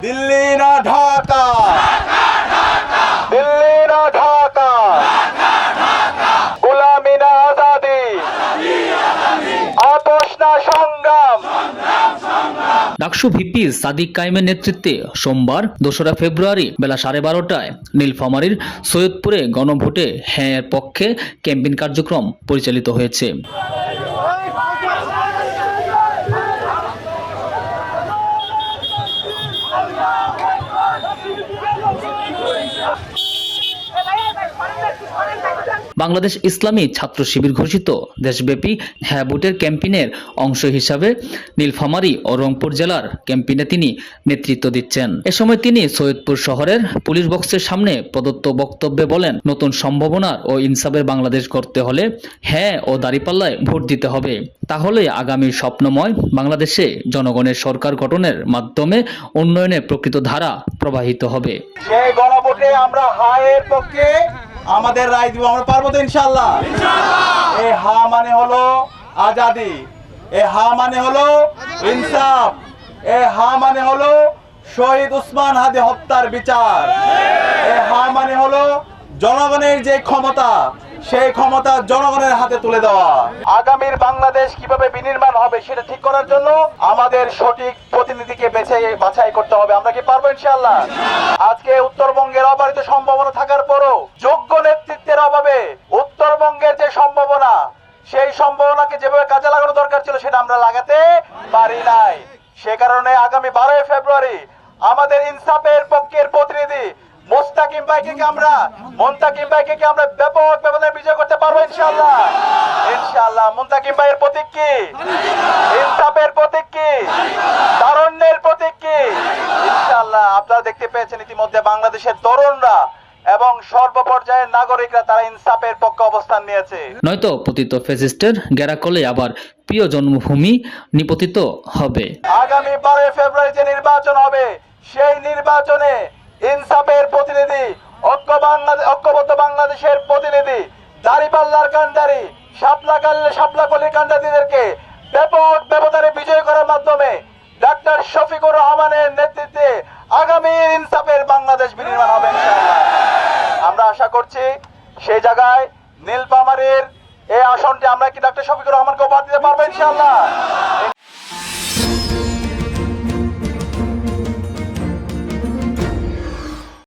দিল্লি না ঢাকা, দিল্লি না ঢাকা, গোলামি না আজাদি, আপোষ না সংগ্রাম। ডাকসু ভিপি সাদিক কায়েমের নেতৃত্বে সোমবার ২রা ফেব্রুয়ারি বেলা 12:30টায় নীলফামারীর সৈয়দপুরে গণভোটে হ্যাঁ এর পক্ষে ক্যাম্পেইন কার্যক্রম পরিচালিত হয়েছে। বাংলাদেশ ইসলামী ছাত্র শিবির ঘোষিত দেশব্যাপী হ্যাঁ ভোটের ক্যাম্পেইনের অংশ হিসাবে নীলফামারী ও রংপুর জেলার ক্যাম্পেইনে তিনি নেতৃত্ব দিচ্ছেন। এ সময় তিনি সৈয়দপুর শহরের পুলিশ বক্সের সামনে প্রদত্ত বক্তব্যে বলেন, নতুন সম্ভাবনার ও ইনসাফের বাংলাদেশ করতে হলে হ্যাঁ ও দাঁড়িপাল্লায় ভোট দিতে হবে। তাহলে আগামী স্বপ্নময় বাংলাদেশে জনগণের সরকার গঠনের মাধ্যমে উন্নয়নের প্রকৃত ধারা প্রবাহিত হবে। সেই গণভোটে আমরা হায়ের পক্ষে আমাদের রায় দিব। আমরা পারবো তো ইনশাআল্লাহ। এই হা মানে হলো আজাদি, এই হা মানে হলো ইনসাফ, এই হা মানে হলো শহীদ উসমান হাদি হত্যার বিচার, এই হা মানে হলো জনগণের যে ক্ষমতা সেই ক্ষমতা জনগণের হাতে তুলে দেওয়া। আগামীর বাংলাদেশ কিভাবে বিনির্মাণ হবে সেটা ঠিক করার জন্য আমাদের সঠিক প্রতিনিধিকে বাছাই করতে হবে। আমরা কি পারবো ইনশাআল্লাহ? আজকে উত্তরবঙ্গের অবারিত সম্ভাবনা থাকার পরও যোগ্য নেতৃত্বের অভাবে উত্তরবঙ্গের যে সম্ভাবনা সেই সম্ভাবনাকে যেভাবে কাজে লাগানো দরকার ছিল সেটা আমরা লাগাতে পারি নাই। সে কারণে আগামী 12 ফেব্রুয়ারি আমাদের ইনসাফের পক্ষের প্রতিনিধি মুস্তাকিম ভাইকে আমরা ব্যাপক ব্যবধানে বিজয় করতে পারবো ইনশাআল্লাহ। ইনশাআল্লাহ। মুস্তাকিম ভাইয়ের প্রতীক কি? ইনসাফের প্রতীক কি? তারুণ্যের প্রতীক কি? ইনশাআল্লাহ। আপনারা দেখতে পেয়েছেন ইতিমধ্যে বাংলাদেশের তরুণরা এবং সর্বপর্যায়ের নাগরিকরা তারা ইনসাফের পক্ষে অবস্থান নিয়েছে। নয়তো পতিত ফ্যাসিস্টের গ্যারাকলে আবার প্রিয় জন্মভূমি নিপতিত হবে। আগামী 12 ফেব্রুয়ারি যে নির্বাচন হবে সেই নির্বাচনে ইনসাফের প্রতিনিধি, ঐক্যবদ্ধ বাংলাদেশের প্রতিনিধি, দাঁড়িপাল্লার কান্ডারি, শাপলাকলির কান্ডারিদেরকে ব্যাপক ব্যবধানে বিজয় করার মাধ্যমে ডাক্তার শফিকুর রহমানের নেতৃত্বে আগামী ইনসাফের বাংলাদেশ বিনির্মাণ হবে ইনশাআল্লাহ। আমরা আশা করছি সেই জায়গায় নীলফামারীর এই আসনটি আমরা কি ডাক্তার শফিকুর রহমানকে উপহার দিতে পারবো ইনশাআল্লাহ।